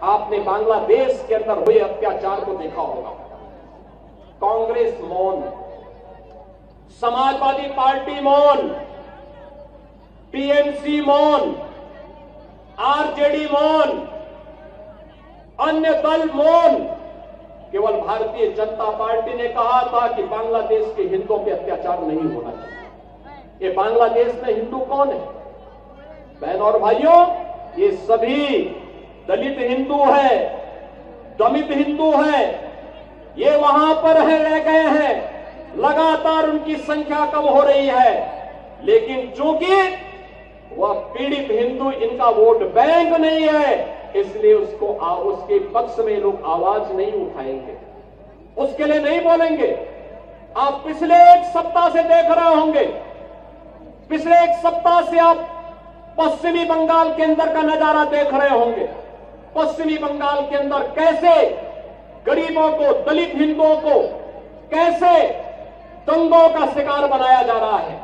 आपने बांग्लादेश के अंदर हुए अत्याचार को देखा होगा। कांग्रेस मौन, समाजवादी पार्टी मौन, टीएमसी मौन, आरजेडी मौन, अन्य दल मौन। केवल भारतीय जनता पार्टी ने कहा था कि बांग्लादेश के हिंदुओं पे अत्याचार नहीं होना चाहिए। ये बांग्लादेश में हिंदू कौन है? बहन और भाइयों, ये सभी दलित हिंदू है, दमित हिंदू है। ये वहां पर रह गए हैं, लगातार उनकी संख्या कम हो रही है, लेकिन चूंकि वह पीड़ित हिंदू इनका वोट बैंक नहीं है, इसलिए उसके पक्ष में लोग आवाज नहीं उठाएंगे, उसके लिए नहीं बोलेंगे। आप पिछले एक सप्ताह से देख रहे होंगे, पिछले एक सप्ताह से आप पश्चिमी बंगाल के अंदर का नजारा देख रहे होंगे। पश्चिमी बंगाल के अंदर कैसे गरीबों को, दलित हिंदुओं को कैसे दंगों का शिकार बनाया जा रहा है।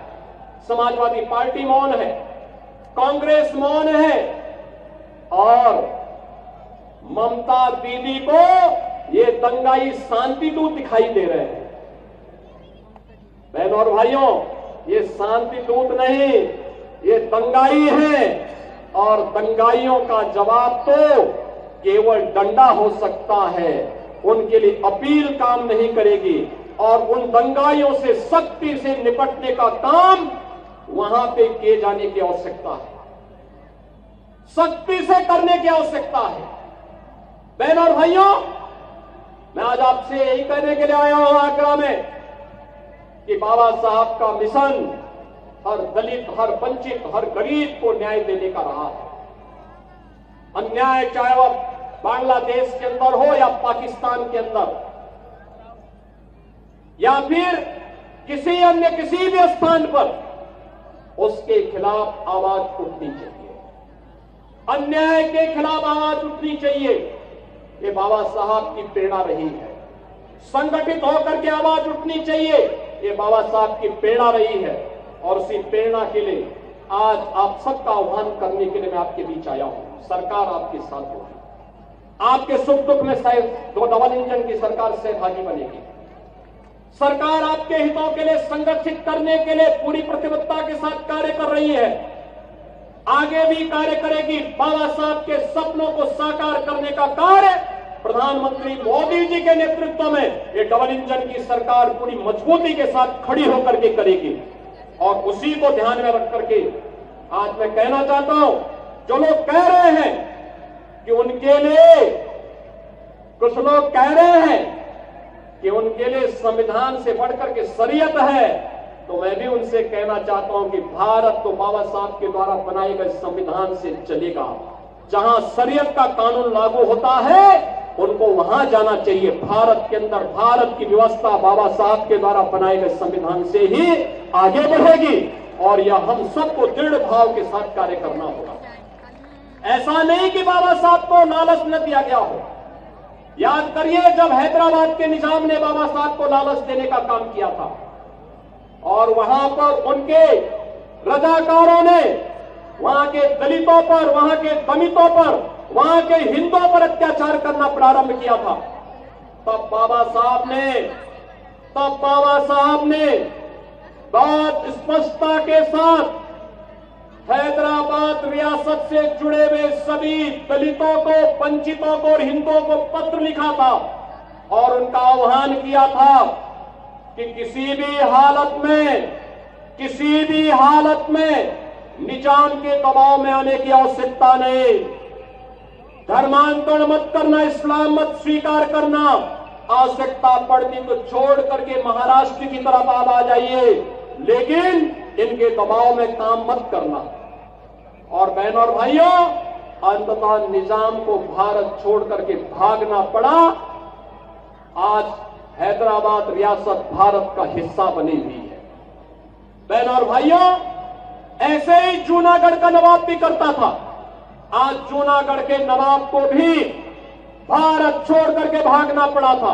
समाजवादी पार्टी मौन है, कांग्रेस मौन है, और ममता दीदी को ये दंगाई शांति दूत दिखाई दे रहे हैं। बहनों और भाइयों, ये शांति दूत नहीं, ये दंगाई है, और दंगाइयों का जवाब तो केवल डंडा हो सकता है। उनके लिए अपील काम नहीं करेगी, और उन दंगाइयों से सख्ती से निपटने का काम वहां पे किए जाने की आवश्यकता है, सख्ती से करने की आवश्यकता है। बहन और भाइयों, मैं आज आपसे यही कहने के लिए आया हूं आगरा में कि बाबा साहब का मिशन हर दलित, हर वंचित, हर गरीब को न्याय देने का रहा है। अन्याय चाहे वह बांग्लादेश के अंदर हो या पाकिस्तान के अंदर, या फिर किसी अन्य किसी भी स्थान पर, उसके खिलाफ आवाज उठनी चाहिए, अन्याय के खिलाफ आवाज उठनी चाहिए। ये बाबा साहब की प्रेरणा रही है। संगठित होकर के आवाज उठनी चाहिए, ये बाबा साहब की प्रेरणा रही है। और उसी प्रेरणा के लिए आज आप सबका आह्वान करने के लिए मैं आपके बीच आया हूं। सरकार आपके साथ होगी, आपके सुख दुख में शायद दो डबल इंजन की सरकार सहभागी बनेगी। सरकार आपके हितों के लिए संगठित करने के लिए पूरी प्रतिबद्धता के साथ कार्य कर रही है, आगे भी कार्य करेगी। बाबा साहब के सपनों को साकार करने का कार्य प्रधानमंत्री मोदी जी के नेतृत्व में ये डबल इंजन की सरकार पूरी मजबूती के साथ खड़ी होकर के करेगी। और उसी को ध्यान में रख करके आज मैं कहना चाहता हूं, जो लोग कह रहे हैं कि उनके लिए, कुछ लोग कह रहे हैं कि उनके लिए संविधान से बढ़कर के शरीयत है, तो मैं भी उनसे कहना चाहता हूं कि भारत तो बाबा साहब के द्वारा बनाए गए संविधान से चलेगा। जहां शरीयत का कानून लागू होता है उनको वहां जाना चाहिए। भारत के अंदर भारत की व्यवस्था बाबा साहब के द्वारा बनाए गए संविधान से ही आगे बढ़ेगी, और यह हम सबको दृढ़ भाव के साथ कार्य करना होगा। ऐसा नहीं कि बाबा साहब को लालच न दिया गया हो। याद करिए, जब हैदराबाद के निजाम ने बाबा साहब को लालच देने का काम किया था, और वहां पर उनके रजाकारों ने वहां के दलितों पर, वहां के दमितों पर, वहां के हिंदुओं पर अत्याचार करना प्रारंभ किया था, तब बाबा साहब ने बहुत स्पष्टता के साथ हैदराबाद रियासत से जुड़े हुए सभी दलितों को, वंचितों को और हिंदुओं को पत्र लिखा था, और उनका आह्वान किया था कि किसी भी हालत में निजाम के दबाव में आने की आवश्यकता नहीं। धर्मांतरण मत करना, इस्लाम मत स्वीकार करना, आवश्यकता पड़ती तो छोड़ करके महाराष्ट्र की तरफ आप आ जाइए, लेकिन इनके दबाव में काम मत करना। और बहनों और भाइयों, अंततः निजाम को भारत छोड़ करके भागना पड़ा। आज हैदराबाद रियासत भारत का हिस्सा बनी हुई है। बहनों और भाइयों, ऐसे ही जूनागढ़ का नवाब भी करता था। आज जूनागढ़ के नवाब को भी भारत छोड़ करके भागना पड़ा था।